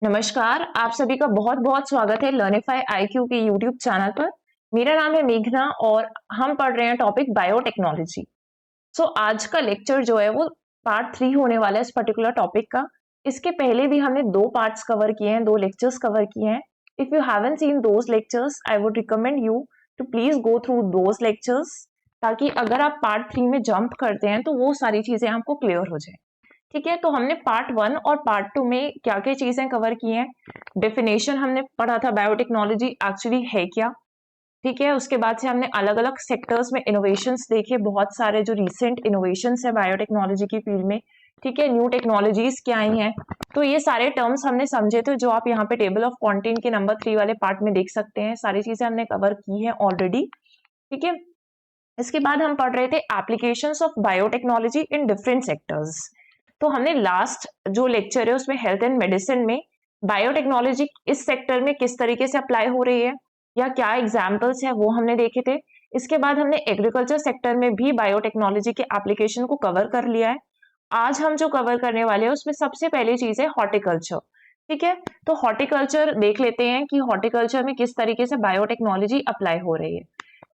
नमस्कार, आप सभी का बहुत बहुत स्वागत है लर्निफाई आईक्यू के यूट्यूब चैनल पर। मेरा नाम है मेघना और हम पढ़ रहे हैं टॉपिक बायोटेक्नोलॉजी। आज का लेक्चर जो है वो पार्ट 3 होने वाला है इस पर्टिकुलर टॉपिक का। इसके पहले भी हमने 2 पार्ट्स कवर किए हैं, 2 लेक्चर्स कवर किए हैं। If you haven't seen those lectures I would recommend you to please go through those lectures, ताकि अगर आप पार्ट 3 में जंप करते हैं तो वो सारी चीजें आपको क्लियर हो जाए। ठीक है, तो हमने पार्ट 1 और पार्ट 2 में क्या क्या चीजें कवर की हैं। डेफिनेशन हमने पढ़ा था बायोटेक्नोलॉजी एक्चुअली है क्या। ठीक है, उसके बाद से हमने अलग अलग सेक्टर्स में इनोवेशंस देखे, बहुत सारे जो रिसेंट इनोवेशंस है बायोटेक्नोलॉजी की फील्ड में। ठीक है, न्यू टेक्नोलॉजीज क्या आई हैं, तो ये सारे टर्म्स हमने समझे थे, जो आप यहाँ पे टेबल ऑफ कंटेंट के नंबर 3 वाले पार्ट में देख सकते हैं। सारी चीजें हमने कवर की है ऑलरेडी। ठीक है, इसके बाद हम पढ़ रहे थे applications of biotechnology in different sectors. तो हमने लास्ट जो लेक्चर है उसमें हेल्थ एंड मेडिसिन में बायोटेक्नोलॉजी इस सेक्टर में किस तरीके से अप्लाई हो रही है या क्या एग्जाम्पल्स है वो हमने देखे थे। इसके बाद हमने एग्रीकल्चर सेक्टर में भी बायोटेक्नोलॉजी के एप्लीकेशन को कवर कर लिया है। आज हम जो कवर करने वाले हैं उसमें सबसे पहली चीज है हॉर्टिकल्चर। ठीक है, तो हॉर्टिकल्चर देख लेते हैं कि हॉर्टिकल्चर में किस तरीके से बायोटेक्नोलॉजी अप्लाई हो रही है।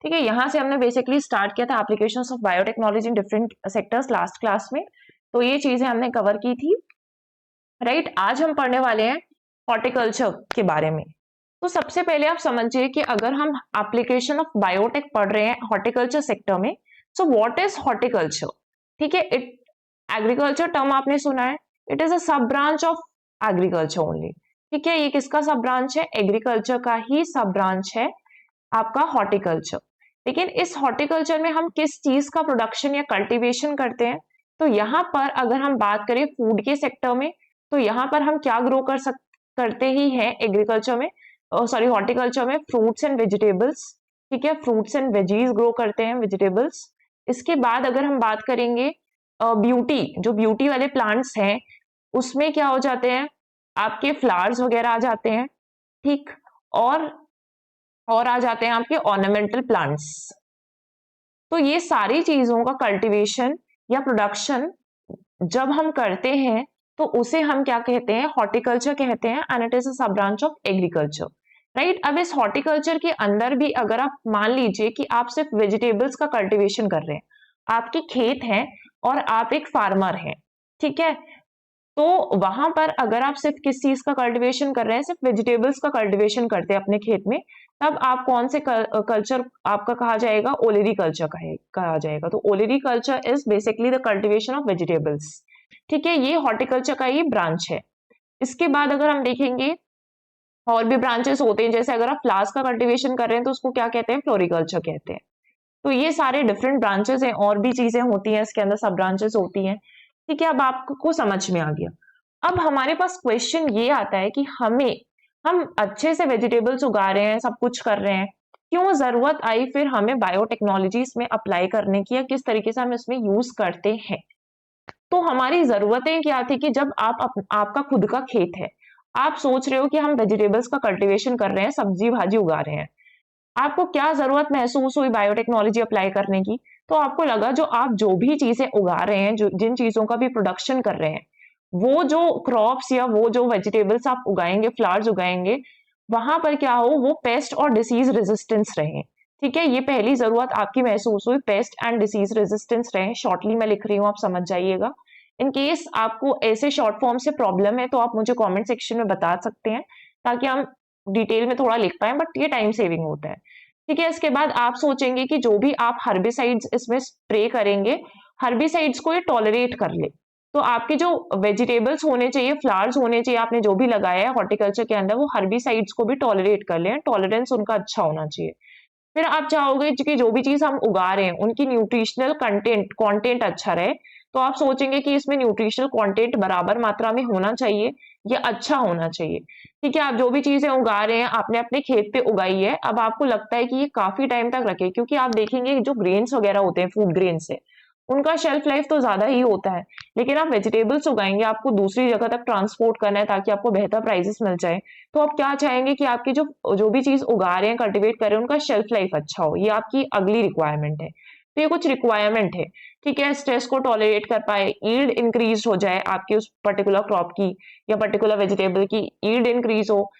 ठीक है, यहां से हमने बेसिकली स्टार्ट किया था applications of biotechnology in different sectors last class में। तो ये चीजें हमने कवर की थी। राइट, आज हम पढ़ने वाले हैं हॉर्टिकल्चर के बारे में। तो सबसे पहले आप समझिए कि अगर हम एप्लीकेशन ऑफ बायोटेक पढ़ रहे हैं हॉर्टिकल्चर सेक्टर में, सो व्हाट इज हॉर्टिकल्चर। ठीक है, इट एग्रीकल्चर टर्म आपने सुना है, इट इज अ सब ब्रांच ऑफ एग्रीकल्चर ओनली। ठीक है, ये किसका सब ब्रांच है, एग्रीकल्चर का ही सब ब्रांच है आपका हॉर्टिकल्चर। लेकिन इस हॉर्टिकल्चर में हम किस चीज का प्रोडक्शन या कल्टीवेशन करते हैं, तो यहाँ पर अगर हम बात करें फूड के सेक्टर में, तो यहाँ पर हम क्या ग्रो करते ही हैं एग्रीकल्चर में, सॉरी हॉर्टिकल्चर में, फ्रूट्स एंड वेजिटेबल्स। ठीक है, फ्रूट्स एंड वेजीज ग्रो करते हैं, वेजिटेबल्स। इसके बाद अगर हम बात करेंगे ब्यूटी, जो ब्यूटी वाले प्लांट्स हैं उसमें क्या हो जाते हैं, आपके फ्लावर्स वगैरह आ जाते हैं। ठीक, और आ जाते हैं आपके ऑर्नामेंटल प्लांट्स। तो ये सारी चीजों का कल्टीवेशन या प्रोडक्शन जब हम करते हैं तो उसे हम क्या कहते हैं, हॉर्टिकल्चर कहते हैं, एंड इट इज अ सब ब्रांच ऑफ एग्रीकल्चर। राइट, अब इस हॉर्टिकल्चर के अंदर भी अगर आप मान लीजिए कि आप सिर्फ वेजिटेबल्स का कल्टीवेशन कर रहे हैं, आपके खेत हैं और आप एक फार्मर हैं। ठीक है, तो वहां पर अगर आप सिर्फ किस चीज का कल्टीवेशन कर रहे हैं, सिर्फ वेजिटेबल्स का कल्टीवेशन करते हैं अपने खेत में, तब आप कौन से कल्चर आपका कहा जाएगा, ओलेरी कल्चर कहा जाएगा। तो olericulture is basically the cultivation of vegetables. ठीक है, ये हॉर्टिकल्चर का ही ब्रांच है। इसके बाद अगर हम देखेंगे और भी ब्रांचेस होते हैं, जैसे अगर आप फ्लावर्स का कल्टीवेशन कर रहे हैं तो उसको क्या कहते हैं, फ्लोरिकल्चर कहते हैं। तो ये सारे डिफरेंट ब्रांचेस हैं, और भी चीजें होती हैं इसके अंदर, सब ब्रांचेस होती हैं। ठीक है, अब आपको समझ में आ गया। अब हमारे पास क्वेश्चन ये आता है कि हम अच्छे से वेजिटेबल्स उगा रहे हैं, सब कुछ कर रहे हैं, क्यों जरूरत आई फिर हमें बायोटेक्नोलॉजी इसमें अप्लाई करने की, या किस तरीके से हम इसमें यूज करते हैं। तो हमारी जरूरतें क्या थी कि जब आपका खुद का खेत है, आप सोच रहे हो कि हम वेजिटेबल्स का कल्टीवेशन कर रहे हैं, सब्जी भाजी उगा रहे हैं, आपको क्या जरूरत महसूस हुई बायोटेक्नोलॉजी अप्लाई करने की। तो आपको लगा जो आप जो भी चीजें उगा रहे हैं, जो जिन चीजों का भी प्रोडक्शन कर रहे हैं, वो जो क्रॉप्स या वो जो वेजिटेबल्स आप उगाएंगे, फ्लावर्स उगाएंगे, वहां पर क्या हो, वो पेस्ट और डिसीज रेजिस्टेंस रहे। ठीक है, ये पहली जरूरत आपकी महसूस हुई, पेस्ट एंड डिसीज रेजिस्टेंस रहे। शॉर्टली मैं लिख रही हूँ, आप समझ जाइएगा। इन केस आपको ऐसे शॉर्ट फॉर्म से प्रॉब्लम है तो आप मुझे कमेंट सेक्शन में बता सकते हैं, ताकि हम डिटेल में थोड़ा लिख पाए, बट ये टाइम सेविंग होता है। ठीक है, इसके बाद आप सोचेंगे कि जो भी आप हर्बिसाइड्स इसमें स्प्रे करेंगे, हर्बिसाइड्स को ये टॉलरेट कर ले। तो आपके जो वेजिटेबल्स होने चाहिए, फ्लावर्स होने चाहिए, आपने जो भी लगाया है हॉर्टिकल्चर के अंदर, वो हर्बिसाइड्स को भी टॉलरेट कर ले, टॉलरेंस उनका अच्छा होना चाहिए। फिर आप चाहोगे कि जो भी चीज हम उगा रहे हैं उनकी न्यूट्रिशनल कंटेंट अच्छा रहे, तो आप सोचेंगे कि इसमें न्यूट्रिशनल कंटेंट बराबर मात्रा में होना चाहिए, या अच्छा होना चाहिए। ठीक है, आप जो भी चीजें उगा रहे हैं आपने अपने खेत पे उगाई है, अब आपको लगता है कि ये काफी टाइम तक रखे, क्योंकि आप देखेंगे जो ग्रेन्स वगैरह होते हैं, फूड ग्रेन्स है, उनका शेल्फ लाइफ तो ज्यादा ही होता है। लेकिन आप वेजिटेबल्स उगाएंगे, आपको दूसरी जगह तक ट्रांसपोर्ट करना है ताकि आपको बेहतर प्राइसेस मिल जाए, तो आप क्या चाहेंगे कि आपकी जो जो भी चीज उगा रहे हैं, कल्टीवेट कर रहे हैं, उनका शेल्फ लाइफ अच्छा हो। ये आपकी अगली रिक्वायरमेंट है। तो ये कुछ रिक्वायरमेंट है। ठीक है, स्ट्रेस को टॉलरेट कर पाए, यील्ड इंक्रीज हो जाए आपकी उस पर्टिकुलर क्रॉप की या पर्टिकुलर वेजिटेबल की यील्ड इंक्रीज हो,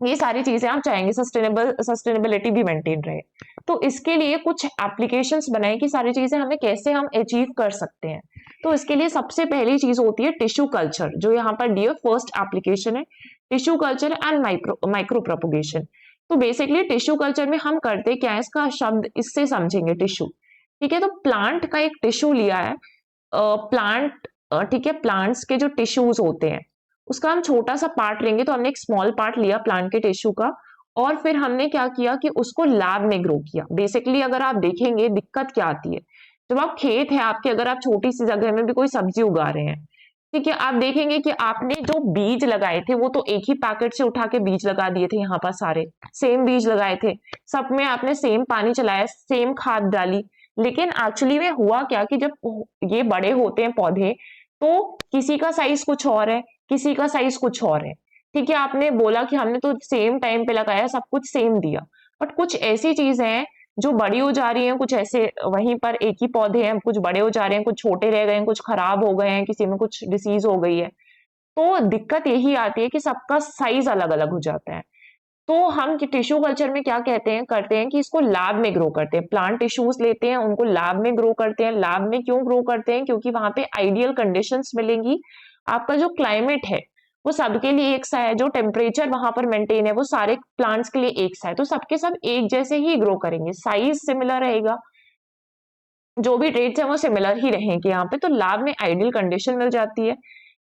ये सारी चीजें आप चाहेंगे, सस्टेनेबिलिटी भी मेंटेन रहे। तो इसके लिए कुछ एप्लीकेशंस बनाए कि सारी चीजें हमें कैसे हम अचीव कर सकते हैं। तो इसके लिए सबसे पहली चीज होती है टिश्यू कल्चर, जो यहाँ पर डियर फर्स्ट एप्लीकेशन है, tissue culture and micro propagation. तो बेसिकली टिश्यू कल्चर में हम करते क्या है, इसका शब्द इससे समझेंगे, टिश्यू। ठीक है, तो प्लांट का एक टिश्यू लिया है, प्लांट, ठीक है, प्लांट्स के जो टिश्यूज होते हैं उसका हम छोटा सा पार्ट लेंगे। तो हमने एक स्मॉल पार्ट लिया प्लांट के टिश्यू का, और फिर हमने क्या किया कि उसको लैब में ग्रो किया। बेसिकली अगर आप देखेंगे दिक्कत क्या आती है, जब आप खेत है आपके, अगर आप छोटी सी जगह में भी कोई सब्जी उगा रहे हैं, ठीक है, आप देखेंगे कि आपने जो बीज लगाए थे वो तो एक ही पैकेट से उठा के बीज लगा दिए थे, यहाँ पर सारे सेम बीज लगाए थे, सब में आपने सेम पानी चलाया, सेम खाद डाली। लेकिन एक्चुअली में हुआ क्या कि जब ये बड़े होते हैं पौधे, तो किसी का साइज कुछ और है, किसी का साइज कुछ और है। ठीक है, आपने बोला कि हमने तो सेम टाइम पे लगाया, सब कुछ सेम दिया, बट कुछ ऐसी चीजें हैं जो बड़ी हो जा रही हैं, कुछ ऐसे वहीं पर एक ही पौधे हैं, कुछ बड़े हो जा रहे हैं, कुछ छोटे रह गए हैं, कुछ खराब हो गए हैं, किसी में कुछ डिसीज हो गई है। तो दिक्कत यही आती है कि सबका साइज अलग अलग हो जाता है। तो हम टिश्यू कल्चर में क्या कहते हैं, करते हैं कि इसको लैब में ग्रो करते हैं, प्लांट टिश्यूज लेते हैं, उनको लैब में ग्रो करते हैं। लैब में क्यों ग्रो करते हैं, क्योंकि वहां पे आइडियल कंडीशंस मिलेंगी, आपका जो क्लाइमेट है वो सबके लिए एक सा है, जो टेम्परेचर वहां पर मेंटेन है वो सारे प्लांट्स के लिए एक सा है, तो सबके सब एक जैसे ही ग्रो करेंगे, साइज सिमिलर रहेगा, जो भी ट्रेट्स है वो सिमिलर ही रहेंगे यहाँ पे। तो लैब में आइडियल कंडीशन मिल जाती है,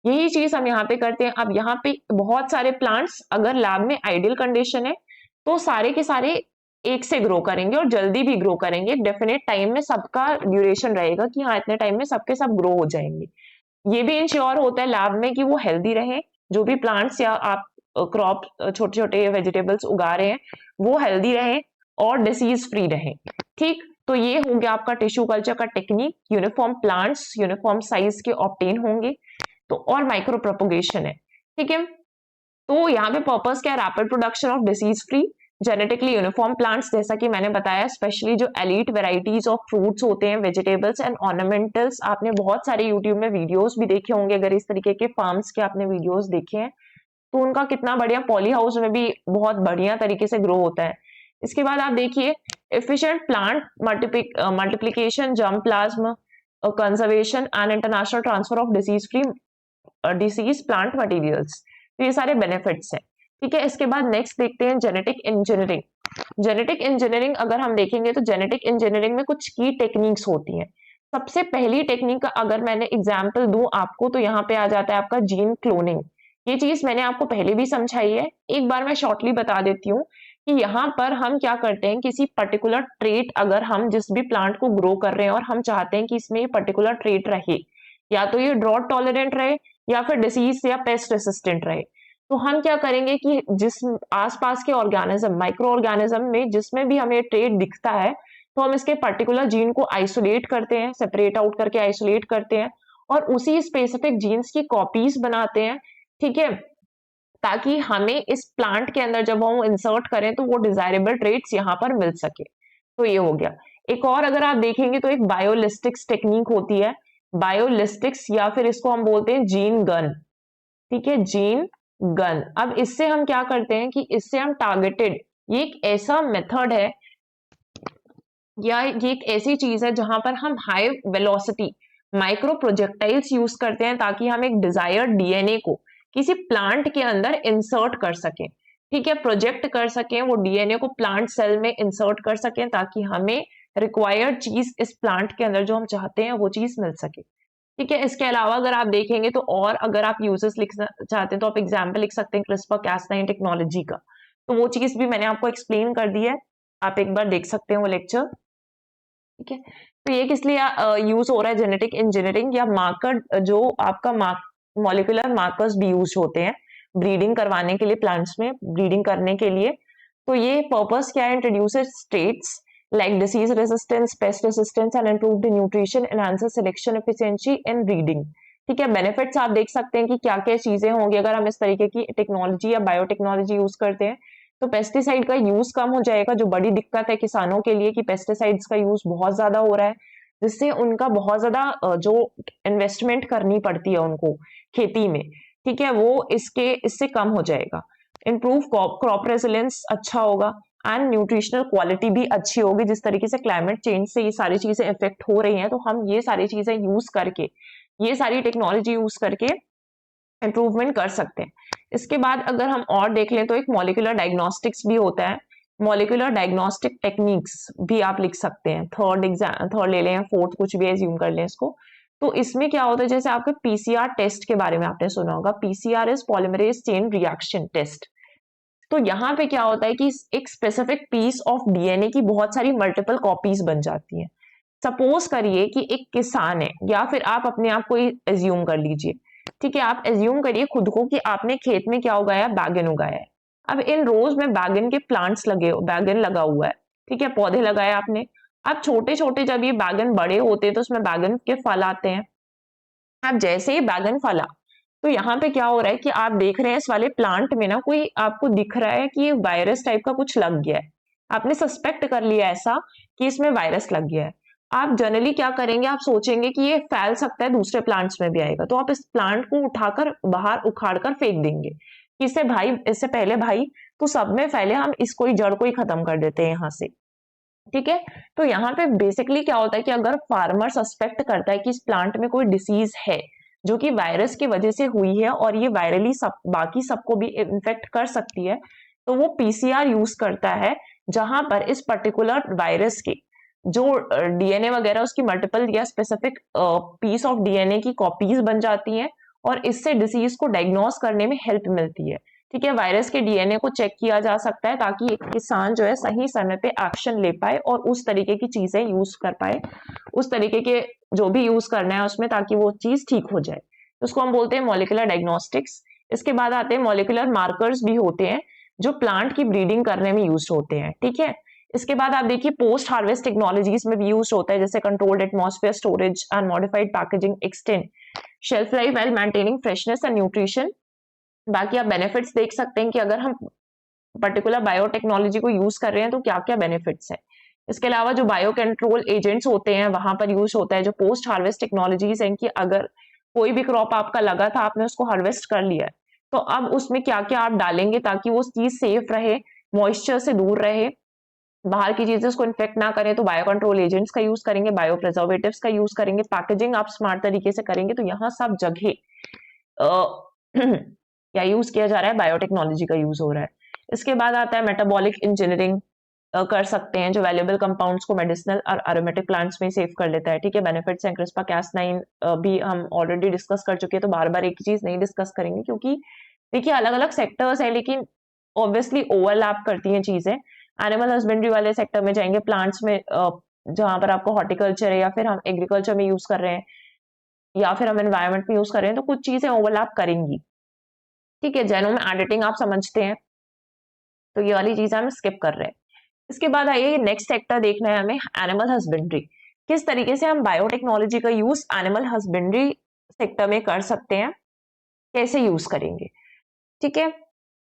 यही चीज हम यहाँ पे करते हैं। अब यहाँ पे बहुत सारे प्लांट्स अगर लैब में आइडियल कंडीशन है तो सारे के सारे एक से ग्रो करेंगे और जल्दी भी ग्रो करेंगे, डेफिनेट टाइम में सबका ड्यूरेशन रहेगा कि हाँ इतने टाइम में सबके सब ग्रो हो जाएंगे। ये भी इंश्योर होता है लैब में कि वो हेल्दी रहे, जो भी प्लांट्स या आप क्रॉप छोटे छोटे वेजिटेबल्स उगा रहे हैं वो हेल्दी रहे और डिसीज फ्री रहे। ठीक, तो ये हो गया आपका टिश्यू कल्चर का technique, uniform plants uniform size के ऑब्टेन होंगे। तो और माइक्रो प्रोपोगेशन है, ठीक है, तो यहाँ पे पर्पस क्या है, rapid production of disease free genetically uniform plants, जैसा कि मैंने बताया, स्पेशली जो एलीट वेराइटीज ऑफ फ्रूट्स होते हैं, वेजिटेबल्स एंड ऑर्नामेंटल्स। आपने बहुत सारे यूट्यूब में वीडियोस भी देखे होंगे, अगर इस तरीके के फार्म्स के आपने वीडियोस देखे हैं तो उनका कितना बढ़िया पॉली हाउस में भी बहुत बढ़िया तरीके से ग्रो होता है। इसके बाद आप देखिए efficient plant multiplication, germ plasm conservation and international transfer of disease plant materials, तो ये सारे बेनिफिट्स हैं। ठीक है, इसके बाद नेक्स्ट देखते हैं जेनेटिक इंजीनियरिंग। जेनेटिक इंजीनियरिंग अगर हम देखेंगे तो जेनेटिक इंजीनियरिंग में कुछ की टेक्निक्स होती हैं। सबसे पहली टेक्निक का अगर मैंने एग्जांपल दूं आपको तो यहाँ पे आ जाता है आपका जीन क्लोनिंग। ये चीज मैंने आपको पहले भी समझाई है, एक बार मैं शॉर्टली बता देती हूँ कि यहाँ पर हम क्या करते हैं, किसी पर्टिकुलर ट्रेट अगर हम जिस भी प्लांट को ग्रो कर रहे हैं और हम चाहते हैं कि इसमें ये पर्टिकुलर ट्रेट रहे, या तो ये ड्रॉट टॉलरेंट रहे या फिर डिसीज या पेस्ट रेसिस्टेंट रहे, तो हम क्या करेंगे कि जिस आसपास के ऑर्गेनिज्म, माइक्रो ऑर्गेनिज्म में जिसमें भी हमें ट्रेट दिखता है तो हम इसके पर्टिकुलर जीन को आइसोलेट करते हैं, सेपरेट आउट करके आइसोलेट करते हैं और उसी स्पेसिफिक जीन्स की कॉपीज बनाते हैं। ठीक है, ताकि हमें इस प्लांट के अंदर जब हम इंसर्ट करें तो वो डिजायरेबल ट्रेट्स यहाँ पर मिल सके। तो ये हो गया। एक और अगर आप देखेंगे तो एक बायोलिस्टिक्स टेक्निक होती है, बायोलिस्टिक्स, या फिर इसको हम बोलते हैं जीन गन। ठीक है, जीन गन। अब इससे हम क्या करते हैं कि इससे हम टारगेटेड, ये एक ऐसा मेथड है या ये एक ऐसी चीज है जहां पर हम high velocity micro projectiles use करते हैं ताकि हम एक डिजायर्ड डीएनए को किसी प्लांट के अंदर इंसर्ट कर सकें। ठीक है, प्रोजेक्ट कर सकें, वो डीएनए को प्लांट सेल में इंसर्ट कर सकें ताकि हमें रिक्वायर्ड चीज इस प्लांट के अंदर जो हम चाहते हैं वो चीज मिल सके। ठीक है, इसके अलावा अगर आप देखेंगे तो और अगर आप यूजेस लिखना चाहते हैं तो आप एग्जाम्पल लिख सकते हैं क्रिस्पर कैस9 टेक्नोलॉजी का, तो वो चीज भी मैंने आपको एक्सप्लेन कर दी है, आप एक बार देख सकते हैं वो लेक्चर। ठीक है, तो ये किस लिए यूज हो रहा है जेनेटिक इंजीनियरिंग, या मार्कर, जो आपका मॉलिक्यूलर मार्कर्स भी यूज होते हैं ब्रीडिंग करवाने के लिए, प्लांट्स में ब्रीडिंग करने के लिए। तो ये पर्पस क्या है, introduces traits like disease resistance, pest resistance and improved nutrition, enhances selection efficiency in breeding। ठीक है, बेनिफिट्स आप देख सकते हैं कि क्या क्या चीजें होंगी अगर हम इस तरीके की टेक्नोलॉजी या बायोटेक्नोलॉजी यूज करते हैं। तो पेस्टिसाइड का यूज कम हो जाएगा, जो बड़ी दिक्कत है किसानों के लिए कि पेस्टिसाइड्स का यूज बहुत ज्यादा हो रहा है। जिससे उनका बहुत ज्यादा जो इन्वेस्टमेंट करनी पड़ती है उनको खेती में, ठीक है, वो इससे कम हो जाएगा। इम्प्रूव क्रॉप रेजिलियंस अच्छा होगा एंड न्यूट्रिशनल क्वालिटी भी अच्छी होगी। जिस तरीके से क्लाइमेट चेंज से ये सारी चीजें इफेक्ट हो रही हैं, तो हम ये सारी चीजें यूज करके, ये सारी टेक्नोलॉजी यूज करके इम्प्रूवमेंट कर सकते हैं। इसके बाद अगर हम और देख लें तो एक मॉलिक्यूलर डायग्नोस्टिक्स भी होता है। मॉलिक्यूलर डायग्नोस्टिक टेक्निक्स भी आप लिख सकते हैं, थर्ड ले लें या फोर्थ, कुछ भी एज्यूम कर लें इसको। तो इसमें क्या होता है, जैसे आपके पीसीआर टेस्ट के बारे में आपने सुना होगा, PCR is polymerase chain reaction test. तो यहाँ पे क्या होता है कि एक स्पेसिफिक पीस ऑफ डीएनए की बहुत सारी मल्टीपल कॉपीज बन जाती हैं। सपोज करिए कि एक किसान है, या फिर आप अपने आप को एज्यूम कर लीजिए, ठीक है, आप एज्यूम करिए खुद को कि आपने खेत में क्या उगाया, बैगन उगाया है। अब इन रोज में बैगन के प्लांट्स बैगन लगा हुआ है, ठीक है, पौधे लगाए आपने। अब छोटे छोटे जब ये बैगन बड़े होते हैं तो उसमें बैगन के फल आते हैं। अब जैसे ही बैगन फला, तो यहाँ पे क्या हो रहा है कि आप देख रहे हैं इस वाले प्लांट में ना कोई आपको दिख रहा है कि ये वायरस टाइप का कुछ लग गया है। आपने सस्पेक्ट कर लिया ऐसा कि इसमें वायरस लग गया है। आप जनरली क्या करेंगे, आप सोचेंगे कि ये फैल सकता है, दूसरे प्लांट्स में भी आएगा, तो आप इस प्लांट को उठाकर बाहर उखाड़ कर फेंक देंगे कि इससे पहले भाई तो सब में फैले, हम इसको ही, जड़ को ही खत्म कर देते हैं यहाँ से, ठीक है। तो यहाँ पे बेसिकली क्या होता है कि अगर फार्मर सस्पेक्ट करता है कि इस प्लांट में कोई डिसीज है जो कि वायरस की वजह से हुई है और ये वायरली बाकी सबको भी इन्फेक्ट कर सकती है, तो वो पीसीआर यूज करता है, जहां पर इस पर्टिकुलर वायरस के जो डीएनए वगैरह उसकी मल्टीपल या स्पेसिफिक पीस ऑफ डीएनए की कॉपीज बन जाती हैं, और इससे डिसीज को डायग्नोस करने में हेल्प मिलती है, ठीक है। वायरस के डीएनए को चेक किया जा सकता है ताकि एक किसान जो है सही समय पे एक्शन ले पाए और उस तरीके की चीजें यूज कर पाए, उस तरीके के जो भी यूज करना है उसमें, ताकि वो चीज ठीक हो जाए। तो उसको हम बोलते हैं मॉलिक्यूलर डायग्नोस्टिक्स। इसके बाद आते हैं मॉलिक्यूलर मार्कर्स भी होते हैं जो प्लांट की ब्रीडिंग करने में यूज होते हैं, ठीक है। इसके बाद आप देखिए पोस्ट हार्वेस्ट टेक्नोलॉजीज में भी यूज होता है, जैसे controlled atmosphere storage and modified packaging extend shelf life while maintaining freshness and nutrition. बाकी आप बेनिफिट्स देख सकते हैं कि अगर हम पर्टिकुलर बायोटेक्नोलॉजी को यूज कर रहे हैं तो क्या क्या बेनिफिट्स है। इसके अलावा जो बायो कंट्रोल एजेंट्स होते हैं वहां पर यूज होता है जो पोस्ट हार्वेस्ट टेक्नोलॉजीज हैं, कि अगर कोई भी क्रॉप आपका लगा था, आपने उसको हार्वेस्ट कर लिया है, तो अब उसमें क्या क्या आप डालेंगे ताकि वो चीज सेफ रहे, मॉइस्चर से दूर रहे, बाहर की चीजें उसको इन्फेक्ट ना करें, तो बायो कंट्रोल एजेंट्स का यूज करेंगे, बायो प्रिजर्वेटिव्स का यूज करेंगे, पैकेजिंग आप स्मार्ट तरीके से करेंगे। तो यहाँ सब जगह क्या यूज किया जा रहा है, बायोटेक्नोलॉजी का यूज हो रहा है। इसके बाद आता है मेटाबॉलिक इंजीनियरिंग कर सकते हैं, जो वैल्यूएबल कंपाउंड्स को मेडिसिनल और एरोमेटिक प्लांट्स में सेव कर लेता है, ठीक है। बेनिफिट्स हैं क्रिस्पा cas9 भी हम ऑलरेडी डिस्कस कर चुके हैं, तो बार बार एक चीज नहीं डिस्कस करेंगे, क्योंकि देखिए अलग अलग सेक्टर्स हैं लेकिन ऑब्वियसली ओवरलैप करती हैं चीजें। एनिमल हस्बेंड्री वाले सेक्टर में जाएंगे, प्लांट्स में जहां पर आपको हॉर्टिकल्चर है या फिर हम एग्रीकल्चर में यूज कर रहे हैं या फिर हम एनवायरमेंट में यूज कर रहे हैं, तो कुछ चीजें ओवरलैप करेंगी, ठीक है। जेनोम एडिटिंग आप समझते हैं, तो ये वाली चीजें हम स्किप कर रहे हैं। इसके बाद आइए नेक्स्ट सेक्टर देखना है हमें, एनिमल हस्बेंड्री। किस तरीके से हम बायोटेक्नोलॉजी का यूज एनिमल हस्बेंड्री सेक्टर में कर सकते हैं, कैसे यूज करेंगे, ठीक है।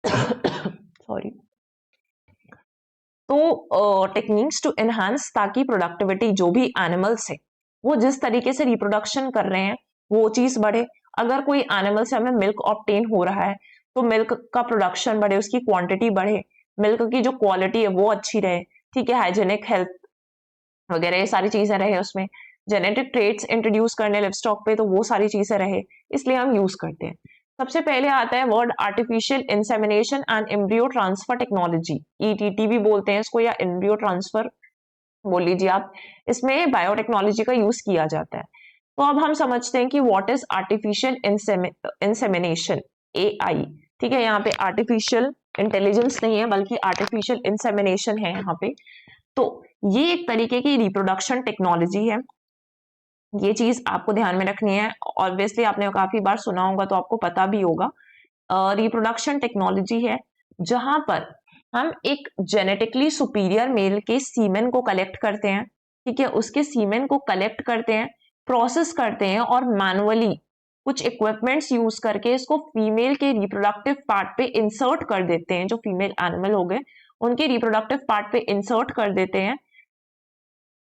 सॉरी। तो टेक्निक्स टू एनहांस, ताकि प्रोडक्टिविटी जो भी एनिमल्स है वो जिस तरीके से रिप्रोडक्शन कर रहे हैं वो चीज बढ़े। अगर कोई एनिमल से हमें मिल्क ऑब्टेन हो रहा है तो मिल्क का प्रोडक्शन बढ़े, उसकी क्वांटिटी बढ़े, मिल्क की जो क्वालिटी है वो अच्छी रहे, ठीक है, हाइजेनिक हेल्थ वगैरह ये सारी चीजें रहे उसमें, जेनेटिक ट्रेट्स इंट्रोड्यूस करने लिव स्टॉक पे तो वो सारी चीजें रहे, इसलिए हम यूज करते हैं। सबसे पहले आता है word artificial insemination and embryo transfer technology, ETT भी बोलते हैं इसको या एम्ब्रियो ट्रांसफर बोल लीजिए आप। इसमें बायोटेक्नोलॉजी का यूज किया जाता है। तो अब हम समझते हैं कि what is artificial insemination, AI, ठीक है। यहाँ पे आर्टिफिशियल इंटेलिजेंस नहीं है बल्कि आर्टिफिशियल इंसेमिनेशन है यहाँ पे। तो ये एक तरीके की रिप्रोडक्शन टेक्नोलॉजी है, ये चीज आपको ध्यान में रखनी है। ऑब्वियसली आपने काफी बार सुना होगा तो आपको पता भी होगा। रिप्रोडक्शन टेक्नोलॉजी है जहां पर हम एक जेनेटिकली सुपीरियर मेल के सीमेन को कलेक्ट करते हैं, ठीक है, उसके सीमेन को कलेक्ट करते हैं, प्रोसेस करते हैं और मैनुअली कुछ इक्विपमेंट्स यूज करके इसको फीमेल के रिप्रोडक्टिव पार्ट पे इंसर्ट कर देते हैं, जो फीमेल एनिमल हो गए उनके रिप्रोडक्टिव पार्ट पे इंसर्ट कर देते हैं,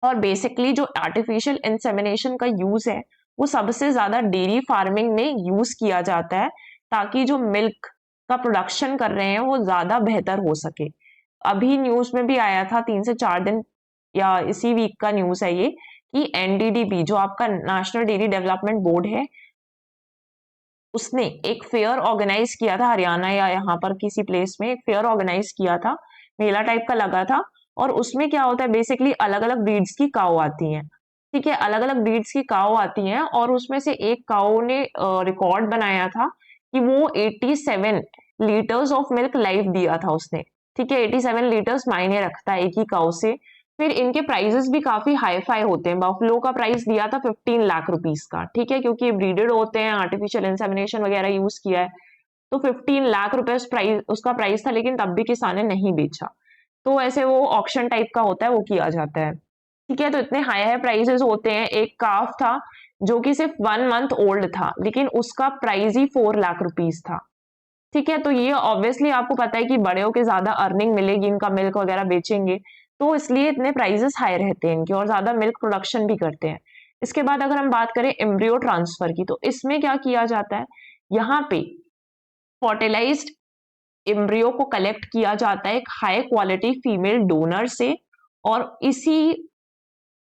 और बेसिकली जो आर्टिफिशियल इंसेमिनेशन का यूज है वो सबसे ज्यादा डेयरी फार्मिंग में यूज किया जाता है, ताकि जो मिल्क का प्रोडक्शन कर रहे हैं वो ज्यादा बेहतर हो सके। अभी न्यूज में भी आया था 3 से 4 दिन या इसी वीक का न्यूज है ये, कि एनडीडीबी जो आपका नेशनल डेयरी डेवलपमेंट बोर्ड है, उसने एक फेयर ऑर्गेनाइज किया था हरियाणा या यहाँ पर किसी प्लेस में, एक फेयर ऑर्गेनाइज किया था, मेला टाइप का लगा था। और उसमें क्या होता है, बेसिकली अलग अलग ब्रीड्स की काऊ आती हैं, ठीक है, अलग अलग ब्रीड्स की काऊ आती हैं, और उसमें से एक काऊ ने रिकॉर्ड बनाया था कि वो 87 लीटर्स ऑफ मिल्क लाइव दिया था उसने, ठीक है, 87 लीटर्स मायने रखता है एक ही काऊ से। फिर इनके प्राइजेस भी काफी हाई फाई होते हैं। बफलो का प्राइस दिया था 15 लाख रुपीस का, ठीक है, क्योंकि ये ब्रीडेड होते हैं, आर्टिफिशियल इंसेमिनेशन वगैरह यूज किया है, तो 15 लाख रुपए उसका प्राइस था, लेकिन तब भी किसान ने नहीं बेचा। तो ऐसे वो ऑक्शन टाइप का होता है, वो किया जाता है, ठीक है। तो इतने हाई हाई प्राइसेस होते हैं। एक काफ था जो कि सिर्फ 1 मंथ ओल्ड था, लेकिन उसका प्राइस ही 4 लाख रुपीस था, ठीक है। तो ये ऑब्वियसली आपको पता है कि बड़े होके ज्यादा अर्निंग मिलेगी, इनका मिल्क वगैरह बेचेंगे, तो इसलिए इतने प्राइसेस हाई रहते हैं इनके, और ज्यादा मिल्क प्रोडक्शन भी करते हैं। इसके बाद अगर हम बात करें एम्ब्रियो ट्रांसफर की, तो इसमें क्या किया जाता है, यहाँ पे फर्टिलाइज्ड एम्ब्रियो को कलेक्ट किया जाता है एक हाई क्वालिटी फीमेल डोनर से, और इसी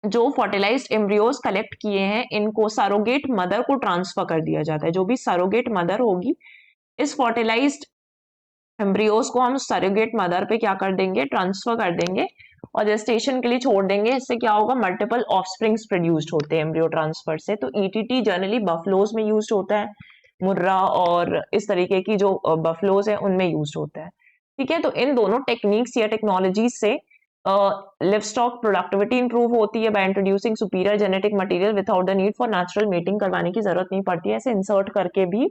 जो फर्टिलाइज्ड एम्ब्रियोज कलेक्ट किए हैं इनको सरोगेट मदर को ट्रांसफर कर दिया जाता है। जो भी सरोगेट मदर होगी, इस फर्टिलाइज्ड एम्ब्रियोज को हम सरोगेट मदर पे क्या कर देंगे, ट्रांसफर कर देंगे, और जेस्टेशन के लिए छोड़ देंगे। इससे क्या होगा, मल्टीपल ऑफस्प्रिंग्स प्रोड्यूस्ड होते हैं एम्ब्रियो ट्रांसफर से। तो ईटीटी जनरली बफलोज में यूज्ड होता है, मुर्रा और इस तरीके की जो बफलोज है उनमें यूज्ड होता है, ठीक है। तो इन दोनों टेक्निक्स या टेक्नोलॉजी से लिवस्टॉक प्रोडक्टिविटी इंप्रूव होती है by introducing superior genetic material without the need for natural mating करवाने की जरूरत नहीं पड़ती है, ऐसे इंसर्ट करके भी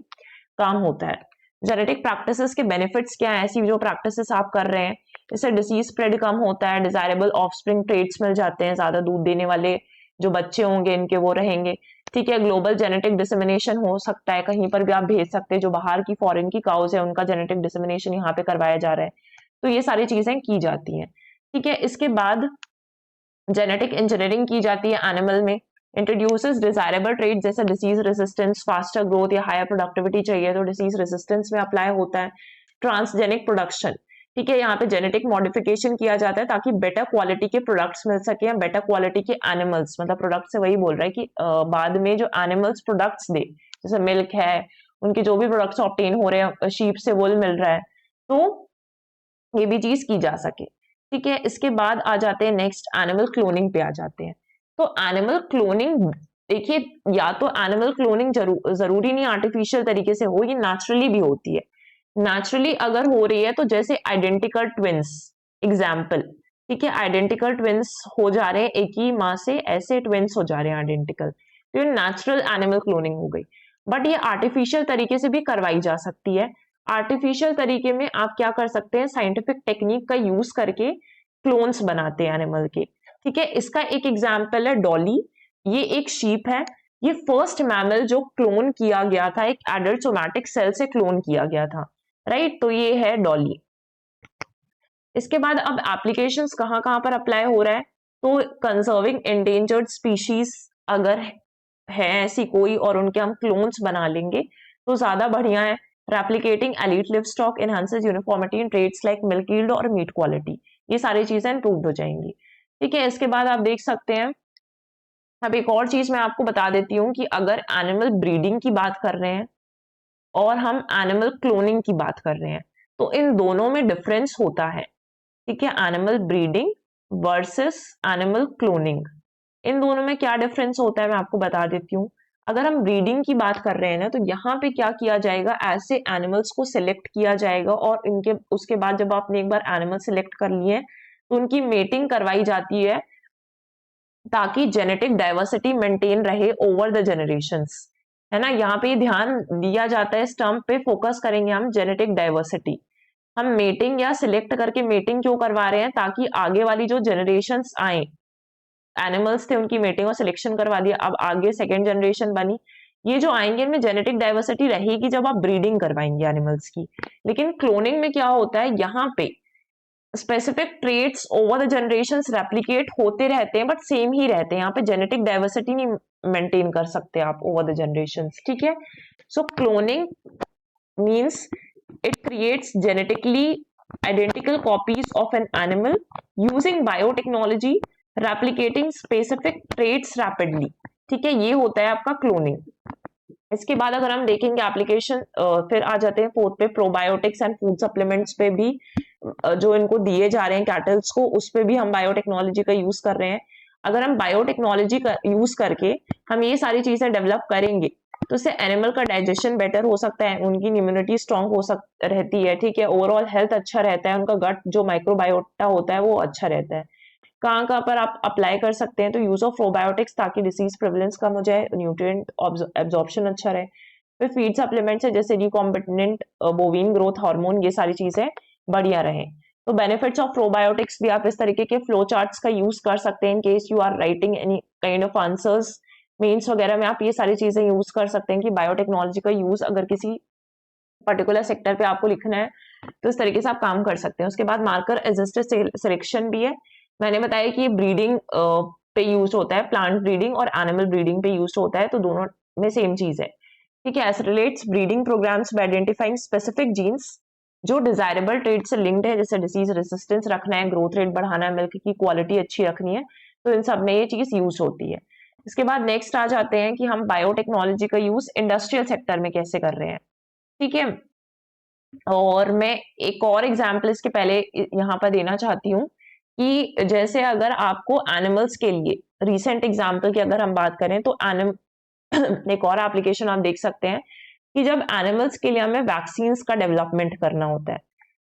काम होता है। जेनेटिक प्रैक्टिसेस के बेनिफिट्स क्या है, ऐसी जो प्रैक्टिसेस आप कर रहे हैं, इससे डिसीज स्प्रेड कम होता है, डिजायरेबल ऑफस्प्रिंग ट्रेट्स मिल जाते हैं, ज्यादा दूध देने वाले जो बच्चे होंगे इनके वो रहेंगे, ठीक है। ग्लोबल जेनेटिक डिसेमिनेशन हो सकता है, कहीं पर भी आप भेज सकते हैं, जो बाहर की फॉरेन की काउज है उनका जेनेटिक डिसेमिनेशन यहाँ पे करवाया जा रहा है, तो ये सारी चीजें की जाती हैं, ठीक है। इसके बाद जेनेटिक इंजीनियरिंग की जाती है एनिमल में, इंट्रोड्यूसेस डिजायरेबल ट्रेट जैसे डिसीज रेसिस्टेंस, फास्टर ग्रोथ या हायर प्रोडक्टिविटी चाहिए तो डिसीज रेसिस्टेंस में अप्लाई होता है। ट्रांसजेनिक प्रोडक्शन, ठीक है, यहाँ पे जेनेटिक मॉडिफिकेशन किया जाता है ताकि बेटर क्वालिटी के प्रोडक्ट्स मिल सके, या बेटर क्वालिटी के एनिमल्स, मतलब प्रोडक्ट से वही बोल रहा है कि बाद में जो एनिमल्स प्रोडक्ट्स दे, जैसे मिल्क है, उनके जो भी प्रोडक्ट्स ऑब्टेन हो रहे हैं, शीप से वुल मिल रहा है, तो ये भी चीज की जा सके, ठीक है। इसके बाद आ जाते हैं नेक्स्ट, एनिमल क्लोनिंग पे आ जाते हैं। तो एनिमल क्लोनिंग देखिए, या तो एनिमल क्लोनिंग जरूरी नहीं आर्टिफिशियल तरीके से हो, ये नेचुरली भी होती है। नेचुरली अगर हो रही है तो जैसे आइडेंटिकल ट्विंस एग्जाम्पल, ठीक है, आइडेंटिकल ट्विंस हो जा रहे हैं एक ही माँ से, ऐसे ट्विंस हो जा रहे हैं आइडेंटिकल, तो ये नेचुरल एनिमल क्लोनिंग हो गई। बट ये आर्टिफिशियल तरीके से भी करवाई जा सकती है। आर्टिफिशियल तरीके में आप क्या कर सकते हैं, साइंटिफिक टेक्निक का यूज करके क्लोन्स बनाते हैं एनिमल के, ठीक है। इसका एक एग्जाम्पल है डॉली, ये एक शीप है, ये फर्स्ट मैमल जो क्लोन किया गया था, एक एडल्ट सोमैटिक सेल से क्लोन किया गया था, राइट। तो ये है डॉली। इसके बाद अब एप्लीकेशंस कहाँ कहाँ पर अप्लाई हो रहा है, तो कंजर्विंग एंडेंजर्ड स्पीशीज अगर है ऐसी कोई और उनके हम क्लोन्स बना लेंगे तो ज्यादा बढ़िया है। Replicating elite livestock enhances uniformity in traits like milk yield और मीट क्वालिटी, ये सारी चीजें इंप्रूव हो जाएंगी, ठीक है। इसके बाद आप देख सकते हैं, अब एक और चीज मैं आपको बता देती हूँ कि अगर एनिमल ब्रीडिंग की बात कर रहे हैं और हम एनिमल क्लोनिंग की बात कर रहे हैं, तो इन दोनों में डिफरेंस होता है, ठीक है। Animal breeding versus animal cloning, इन दोनों में क्या डिफरेंस होता है मैं आपको बता देती हूँ। अगर हम ब्रीडिंग की बात कर रहे हैं ना, तो यहाँ पे क्या किया जाएगा, ऐसे एनिमल्स को सिलेक्ट किया जाएगा, और इनके उसके बाद जब आपने एक बार एनिमल सिलेक्ट कर लिए तो उनकी मेटिंग करवाई जाती है, ताकि जेनेटिक डाइवर्सिटी मेंटेन रहे ओवर द जनरेशंस, है ना। यहाँ पे ध्यान दिया जाता है, स्टम्प पे फोकस करेंगे हम, जेनेटिक डाइवर्सिटी। हम मेटिंग या सिलेक्ट करके मेटिंग क्यों करवा रहे हैं, ताकि आगे वाली जो जनरेशंस आए, एनिमल्स थे उनकी मेटिंग और सिलेक्शन करवा दिया, अब आगे सेकेंड जनरेशन बनी, ये जो आएंगे इनमें जेनेटिक डाइवर्सिटी रहेगी जब आप ब्रीडिंग करवाएंगे एनिमल्स की। लेकिन क्लोनिंग में क्या होता है, यहाँ पे specific traits over the generations replicate होते रहते हैं बट सेम ही रहते हैं, यहाँ पे जेनेटिक डाइवर्सिटी नहीं मेंटेन कर सकते आप ओवर द जनरेशंस, ठीक है। So cloning means it creates genetically identical copies of an animal using biotechnology replicating specific traits rapidly, ठीक है, ये होता है आपका क्लोनिंग। इसके बाद अगर हम देखेंगे एप्लीकेशन, फिर आ जाते हैं फोर्थ पे, प्रोबायोटिक्स एंड फूड सप्लीमेंट्स पे भी जो इनको दिए जा रहे हैं कैटल्स को, उस पे भी हम बायोटेक्नोलॉजी का यूज कर रहे हैं। अगर हम बायोटेक्नोलॉजी का यूज करके हम ये सारी चीजें डेवलप करेंगे तो उससे एनिमल का डाइजेशन बेटर हो सकता है, उनकी इम्यूनिटी स्ट्रांग हो रहती है, ठीक है, ओवरऑल हेल्थ अच्छा रहता है, उनका गट जो माइक्रोबायोटा होता है वो अच्छा रहता है। कहाँ कहाँ पर आप अप्लाई कर सकते हैं, तो यूज ऑफ प्रोबायोटिक्स ताकि डिसीज प्रेवलेंस कम हो जाए, न्यूट्रिएंट एब्जॉर्प्शन अच्छा रहे। फिर फीड सप्लीमेंट्स है जैसे रिकॉम्बिनेंट बोविन ग्रोथ हार्मोन, ये सारी चीजें बढ़िया रहे। तो बेनिफिट्स ऑफ प्रोबायोटिक्स भी आप इस तरीके के फ्लो चार्ट्स का यूज कर सकते हैं in case you are writing any kind of answers, mains वगैरह में आप ये सारी चीजें यूज कर सकते हैं कि बायोटेक्नोलॉजी का यूज अगर किसी पर्टिकुलर सेक्टर पे आपको लिखना है तो इस तरीके से आप काम कर सकते हैं। उसके बाद मार्कर असिस्टेड सिलेक्शन भी है, मैंने बताया कि ब्रीडिंग पे यूज होता है, प्लांट ब्रीडिंग और एनिमल ब्रीडिंग पे यूज होता है, तो दोनों में सेम चीज है, ठीक है। As relates breeding programmes by identifying specific genes जो डिजायरेबल ट्रेड से लिंक्ड है, जैसे डिसीज रेसिस्टेंस रखना है, ग्रोथ रेट बढ़ाना है, मिल्क की क्वालिटी अच्छी रखनी है, तो इन सब में ये चीज यूज होती है। इसके बाद नेक्स्ट आ जाते हैं कि हम बायोटेक्नोलॉजी का यूज इंडस्ट्रियल सेक्टर में कैसे कर रहे हैं, ठीक है। और मैं एक और एग्जाम्पल इसके पहले यहाँ पर देना चाहती हूँ कि जैसे अगर आपको एनिमल्स के लिए रिसेंट एग्जाम्पल की अगर हम बात करें तो एक और एप्लीकेशन आप देख सकते हैं कि जब एनिमल्स के लिए हमें वैक्सीन का डेवलपमेंट करना होता है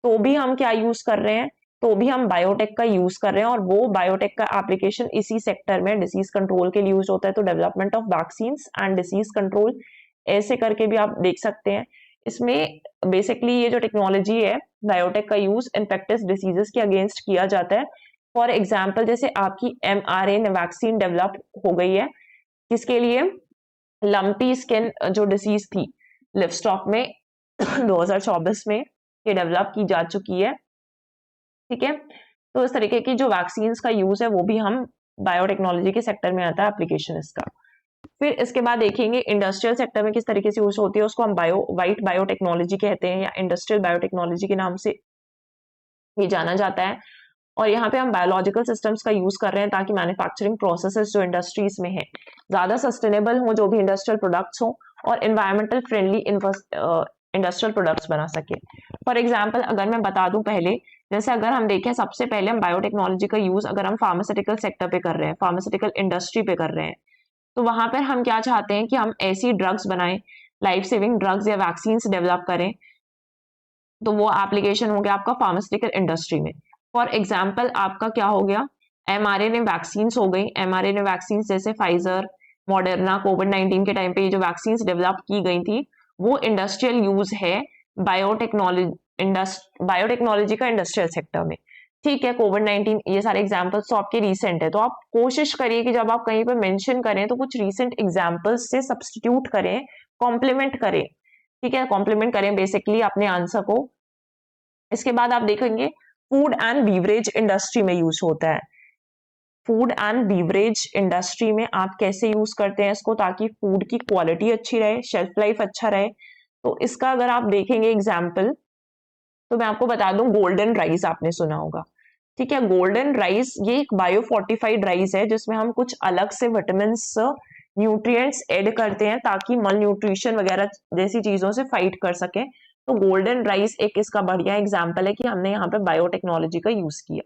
तो भी हम क्या यूज कर रहे हैं, तो भी हम बायोटेक का यूज कर रहे हैं, और वो बायोटेक का एप्लीकेशन इसी सेक्टर में डिसीज कंट्रोल के लिए यूज होता है। तो development of vaccine and disease control ऐसे करके भी आप देख सकते हैं। इसमें बेसिकली ये जो टेक्नोलॉजी है बायोटेक का यूज इन्फेक्टियस डिसीजेस के अगेंस्ट किया जाता है। फॉर एग्जाम्पल जैसे आपकी mRNA वैक्सीन डेवलप हो गई है, किसके लिए, लंपी स्किन जो डिसीज थी लिवस्टॉक में 2024 में ये डेवलप की जा चुकी है, ठीक है। तो इस तरीके की जो वैक्सीन का यूज है वो भी हम बायोटेक्नोलॉजी के सेक्टर में आता है एप्लीकेशन इसका। फिर इसके बाद देखेंगे इंडस्ट्रियल सेक्टर में किस तरीके से यूज होती है, उसको हम वाइट बायोटेक्नोलॉजी कहते हैं या इंडस्ट्रियल बायोटेक्नोलॉजी के नाम से ये जाना जाता है। और यहाँ पे हम बायोलॉजिकल सिस्टम्स का यूज कर रहे हैं ताकि मैन्युफैक्चरिंग प्रोसेसेस जो इंडस्ट्रीज में है ज्यादा सस्टेनेबल हो, जो भी इंडस्ट्रियल प्रोडक्ट्स हो, और एनवायरमेंटल फ्रेंडली इंडस्ट्रियल प्रोडक्ट्स बना सके। फॉर एग्जाम्पल अगर मैं बता दूं पहले, जैसे अगर हम देखें सबसे पहले हम बायोटेक्नोलॉजी का यूज अगर हम फार्मास्यूटिकल सेक्टर पे कर रहे हैं, फार्मास्यूटिकल इंडस्ट्री पे कर रहे हैं, तो वहां पर हम क्या चाहते हैं कि हम ऐसी ड्रग्स बनाएं, लाइफ सेविंग ड्रग्स या वैक्सीन डेवलप करें, तो वो एप्लीकेशन हो गया आपका फार्मास्यूटिकल इंडस्ट्री में। फॉर एग्जाम्पल आपका क्या हो गया, mRNA वैक्सीन हो गई, mRNA वैक्सीन जैसे फाइजर, मॉडर्ना, कोविड-19 के टाइम पे ये जो वैक्सीन डेवलप की गई थी वो इंडस्ट्रियल यूज है बायोटेक्नोलॉजी का इंडस्ट्रियल सेक्टर में, ठीक है। कोविड-19 ये सारे एग्जाम्पल्स तो आपके रीसेंट है, तो आप कोशिश करिए कि जब आप कहीं पर मेंशन करें तो कुछ रीसेंट एग्जाम्पल्स से सब्सटीट्यूट करें, कॉम्प्लीमेंट करें, ठीक है, कॉम्प्लीमेंट करें बेसिकली अपने आंसर को। इसके बाद आप देखेंगे फूड एंड बीवरेज इंडस्ट्री में यूज होता है। फूड एंड बीवरेज इंडस्ट्री में आप कैसे यूज करते हैं इसको ताकि फूड की क्वालिटी अच्छी रहे, शेल्फ लाइफ अच्छा रहे, तो इसका अगर आप देखेंगे एग्जाम्पल, तो मैं आपको बता दूं गोल्डन राइस आपने सुना होगा, ठीक है। गोल्डन राइस ये एक बायो फोर्टिफाइड राइस है जिसमें हम कुछ अलग से विटामिन न्यूट्रिएंट्स ऐड करते हैं ताकि मल न्यूट्रिशन वगैरह जैसी चीजों से फाइट कर सके। तो गोल्डन राइस एक इसका बढ़िया एग्जाम्पल है कि हमने यहाँ पे बायोटेक्नोलॉजी का यूज किया।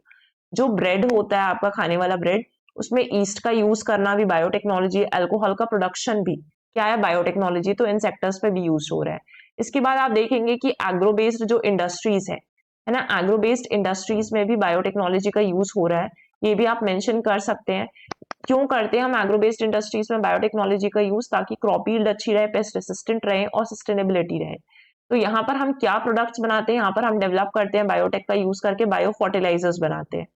जो ब्रेड होता है आपका खाने वाला ब्रेड, उसमें ईस्ट का यूज करना भी बायोटेक्नोलॉजी, अल्कोहल का प्रोडक्शन भी क्या है, बायोटेक्नोलॉजी, तो इन सेक्टर्स पे भी यूज हो रहा है। इसके बाद आप देखेंगे कि एग्रो बेस्ड जो इंडस्ट्रीज है ना, एग्रो बेस्ड इंडस्ट्रीज में भी बायोटेक्नोलॉजी का यूज हो रहा है, ये भी आप मेंशन कर सकते हैं। क्यों करते हैं हम एग्रो बेस्ड इंडस्ट्रीज में बायोटेक्नोलॉजी का यूज, ताकि क्रॉप यील्ड अच्छी रहे, पेस्ट रेसिस्टेंट रहे और सस्टेनेबिलिटी रहे। तो यहाँ पर हम क्या प्रोडक्ट्स बनाते हैं, यहाँ पर हम डेवलप करते हैं बायोटेक का यूज करके बायो फर्टिलाइजर्स बनाते हैं,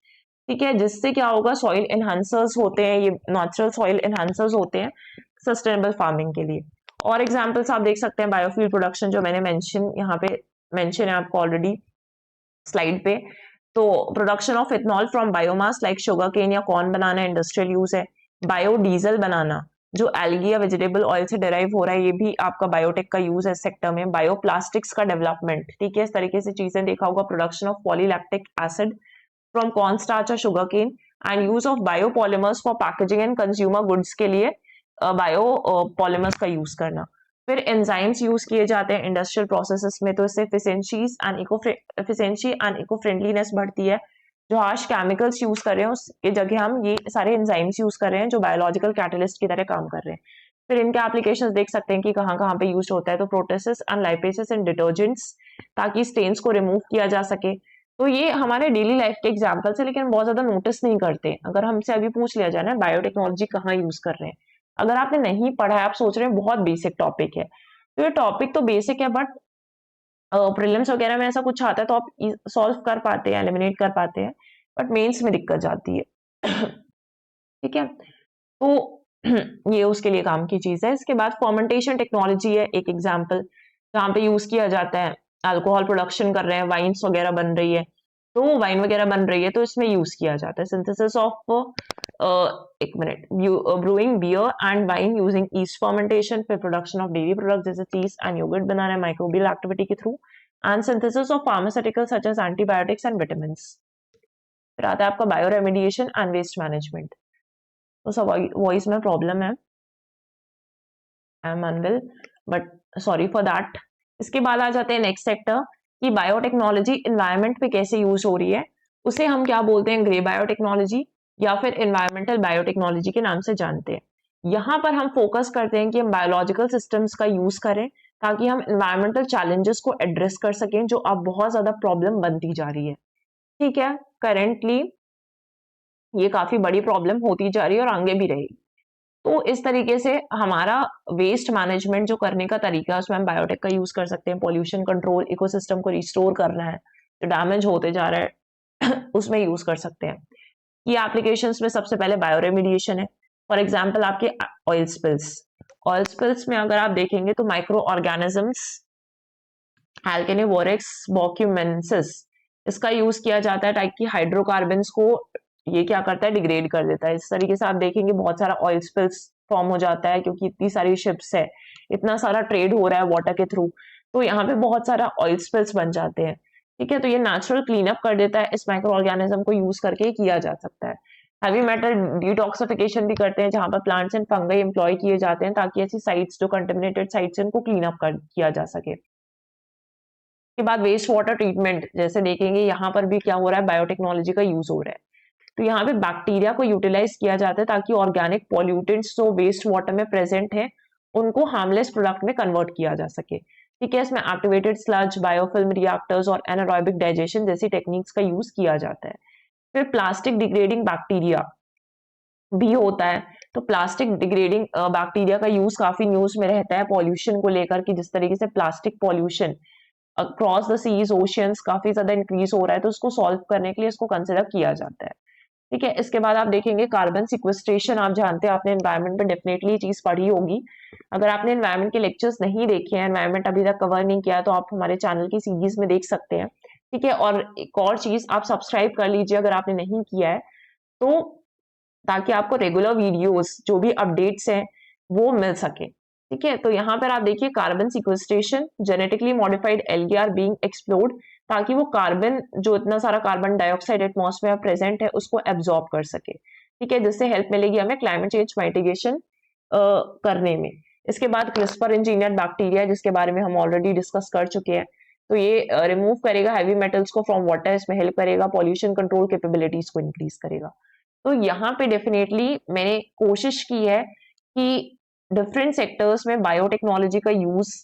ठीक है, जिससे क्या होगा, सॉइल एनहांसर्स होते हैं, ये नेचुरल सॉइल एनहांसर्स होते हैं सस्टेनेबल फार्मिंग के लिए। और एग्जांपल्स आप देख सकते हैं बायोफ्यूल प्रोडक्शन जो मैंने मेंशन यहाँ पे मेंशन है आपको ऑलरेडी स्लाइड पे। तो production of ethanol from biomass like sugar cane या कॉर्न बनाना इंडस्ट्रियल यूज है। बायोडीजल बनाना जो एल्गी या वेजिटेबल ऑयल से डिराइव हो रहा है, ये भी आपका बायोटेक का यूज है इस सेक्टर में। बायोप्लास्टिक्स का डेवलपमेंट, ठीक है, इस तरीके से चीजें देखा होगा। Production of polylactic acid from corn starch और sugar cane and use of biopolymers for packaging and consumer goods के लिए बायोपॉलीमर्स का यूज करना। फिर एंजाइम्स यूज किए जाते हैं इंडस्ट्रियल प्रोसेसेस में, तो इससे एफिशिएंसी एंड इको फ्रेंडलीनेस बढ़ती है। जो हार्श केमिकल्स यूज कर रहे हैं उसके जगह हम ये सारे एंजाइम्स यूज कर रहे हैं जो बायोलॉजिकल कैटलिस्ट की तरह काम कर रहे हैं। फिर इनके एप्लीकेशंस देख सकते हैं कि कहाँ कहाँ पे यूज होता है। तो प्रोटेसिस एंड लाइपेसिस इन डिटर्जेंट्स, ताकि स्टेन्स को रिमूव किया जा सके। तो ये हमारे डेली लाइफ के एग्जाम्पल्स है, लेकिन बहुत ज्यादा नोटिस नहीं करते। अगर हमसे अभी पूछ लिया जाए ना बायोटेक्नोलॉजी कहाँ यूज कर रहे हैं, अगर आपने नहीं पढ़ा है, आप सोच रहे हैं बहुत बेसिक टॉपिक है, तो ये टॉपिक तो बेसिक है, बट प्रीलिम्स वगैरह में ऐसा कुछ आता है तो आप सॉल्व कर पाते हैं, एलिमिनेट कर पाते हैं, बट मेंस में दिक्कत जाती है। ठीक है, तो ये उसके लिए काम की चीज है। इसके बाद फर्मेंटेशन टेक्नोलॉजी है एक एग्जाम्पल, जहाँ पे यूज किया जाता है। अल्कोहल प्रोडक्शन कर रहे हैं, वाइन्स वगैरह बन रही है, तो वाइन वगैरह बन रही है, तो इसमें यूज किया जाता है। सिंथेसिस ऑफ एक minute brewing beer and wine using yeast fermentation, फिर प्रोडक्शन ऑफ डेयरी प्रोडक्ट जैसे चीज एंड योगर्ट बनाना है माइक्रोबियल एक्टिविटी के through, and synthesis of pharmaceutical such as antibiotics and vitamin. फिर आता है आपका bioremediation and waste management. तो सब वॉइस में प्रॉब्लम है, I am unwell, but sorry for that. इसके बाद आ जाते हैं नेक्स्ट सेक्टर कि बायोटेक्नोलॉजी इन्वायरमेंट पे कैसे यूज हो रही है। उसे हम क्या बोलते हैं, ग्रे बायोटेक्नोलॉजी या फिर एनवायरमेंटल बायोटेक्नोलॉजी के नाम से जानते हैं। यहाँ पर हम फोकस करते हैं कि हम बायोलॉजिकल सिस्टम्स का यूज करें ताकि हम एनवायरमेंटल चैलेंजेस को एड्रेस कर सकें, जो अब बहुत ज्यादा प्रॉब्लम बनती जा रही है। ठीक है, करेंटली ये काफी बड़ी प्रॉब्लम होती जा रही है और आगे भी रहेगी। तो इस तरीके से हमारा वेस्ट मैनेजमेंट जो करने का तरीका है उसमें हम बायोटेक का यूज कर सकते हैं। पॉल्यूशन कंट्रोल, इकोसिस्टम को रिस्टोर करना है, जो डैमेज होते जा रहा है उसमें यूज कर सकते हैं। ये एप्लीकेशंस में सबसे पहले बायो रेमिडिएशन है। फॉर एग्जांपल आपके ऑयल स्पिल्स, ऑयल स्पिल्स में अगर आप देखेंगे तो माइक्रो ऑर्गेनिजम्स एल्केनिवोरेक्स बॉक्यूमेंसिस, इसका यूज किया जाता है ताकि हाइड्रोकार्बन्स को ये क्या करता है, डिग्रेड कर देता है। इस तरीके से आप देखेंगे बहुत सारा ऑयल स्पिल्स फॉर्म हो जाता है, क्योंकि इतनी सारी शिप्स है, इतना सारा ट्रेड हो रहा है वाटर के थ्रू, तो यहाँ पे बहुत सारा ऑयल स्पिल्स बन जाते हैं। ठीक है, तो ये नेचुरल क्लीन अप कर देता है, इस माइक्रो ऑर्गेनिज्म को यूज करके किया जा सकता है। हैवी मेटल डिटॉक्सिफिकेशन भी करते हैं, जहां पर प्लांट्स एंड फंगाई एम्प्लॉय किए जाते हैं ताकि ऐसी साइट्स जो कंटेमिनेटेड साइट्स हैं उनको क्लीन अप किया जा सके। के बाद वेस्ट वाटर ट्रीटमेंट जैसे देखेंगे, यहाँ पर भी क्या हो रहा है, बायोटेक्नोलॉजी का यूज हो रहा है। तो यहाँ पे बैक्टीरिया को यूटिलाइज किया जाता है ताकि ऑर्गेनिक पॉल्यूटेंट्स जो वेस्ट वाटर में प्रेजेंट है उनको हार्मलेस प्रोडक्ट में कन्वर्ट किया जा सके। ठीक है, इसमें एक्टिवेटेड स्लज, बायोफिल्म रिएक्टर्स और एनारोबिक डाइजेशन जैसी टेक्निक्स का यूज किया जाता है। फिर प्लास्टिक डिग्रेडिंग बैक्टीरिया भी होता है, तो प्लास्टिक डिग्रेडिंग बैक्टीरिया का यूज काफी न्यूज में रहता है पॉल्यूशन को लेकर, कि जिस तरीके से plastic pollution across the seas oceans काफी ज्यादा इंक्रीज हो रहा है, तो उसको सॉल्व करने के लिए इसको कंसिडर किया जाता है। ठीक है, इसके बाद आप देखेंगे कार्बन सिक्वेस्ट्रेशन, आप जानते हैं, आपने एनवायरनमेंट में डेफिनेटली ये चीज पढ़ी होगी। अगर आपने एनवायरनमेंट के लेक्चर्स नहीं देखे हैं, एनवायरनमेंट अभी तक कवर नहीं किया, तो आप हमारे चैनल की सीरीज में देख सकते हैं। ठीक है, और एक और चीज, आप सब्सक्राइब कर लीजिए अगर आपने नहीं किया है तो, ताकि आपको रेगुलर वीडियोस जो भी अपडेट्स हैं वो मिल सके। ठीक है, तो यहाँ पर आप देखिए carbon sequestration, genetically modified algae are being explored, ताकि वो कार्बन, जो इतना सारा कार्बन डाइऑक्साइड एटमॉस्फेयर प्रेजेंट है, उसको एब्जॉर्ब कर सके। ठीक है, जिससे हेल्प मिलेगी हमें क्लाइमेट चेंज माइटिगेशन करने में। इसके बाद क्रिस्पर इंजीनियर्ड बैक्टीरिया, जिसके बारे में हम ऑलरेडी डिस्कस कर चुके हैं, तो ये रिमूव करेगा हैवी मेटल्स को फ्रॉम वाटर, इसमें हेल्प करेगा, पॉल्यूशन कंट्रोल कैपेबिलिटीज को इंक्रीज करेगा। तो यहाँ पे डेफिनेटली मैंने कोशिश की है कि डिफरेंट सेक्टर्स में बायोटेक्नोलॉजी का यूज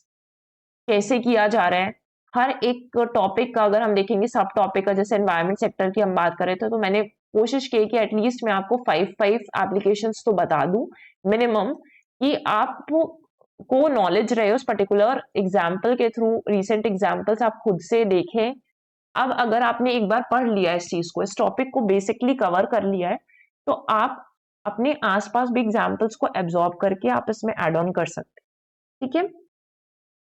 कैसे किया जा रहा है। हर एक टॉपिक का अगर हम देखेंगे, सब टॉपिक का, जैसे एनवायरनमेंट सेक्टर की हम बात करें तो मैंने कोशिश की कि एटलीस्ट मैं आपको 5 एप्लीकेशंस तो बता दूं मिनिमम, कि आप को नॉलेज रहे उस पर्टिकुलर एग्जाम्पल के थ्रू, रिसेंट एग्जाम्पल्स आप खुद से देखें। अब अगर आपने एक बार पढ़ लिया इस चीज को, इस टॉपिक को बेसिकली कवर कर लिया है, तो आप अपने आसपास भी एग्जाम्पल्स को एब्जॉर्ब करके आप इसमें एड ऑन कर सकते हैं। ठीक है,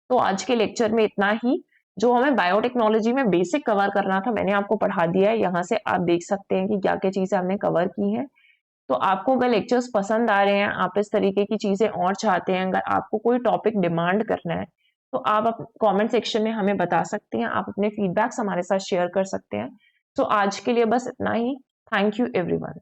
तो आज के लेक्चर में इतना ही। जो हमें बायोटेक्नोलॉजी में बेसिक कवर करना था मैंने आपको पढ़ा दिया है। यहाँ से आप देख सकते हैं कि क्या क्या चीज़ें हमने कवर की हैं। तो आपको अगर लेक्चर्स पसंद आ रहे हैं, आप इस तरीके की चीज़ें और चाहते हैं, अगर आपको कोई टॉपिक डिमांड करना है तो आप कमेंट सेक्शन में हमें बता सकते हैं। आप अपने फीडबैक्स हमारे साथ शेयर कर सकते हैं। तो आज के लिए बस इतना ही। Thank you everyone.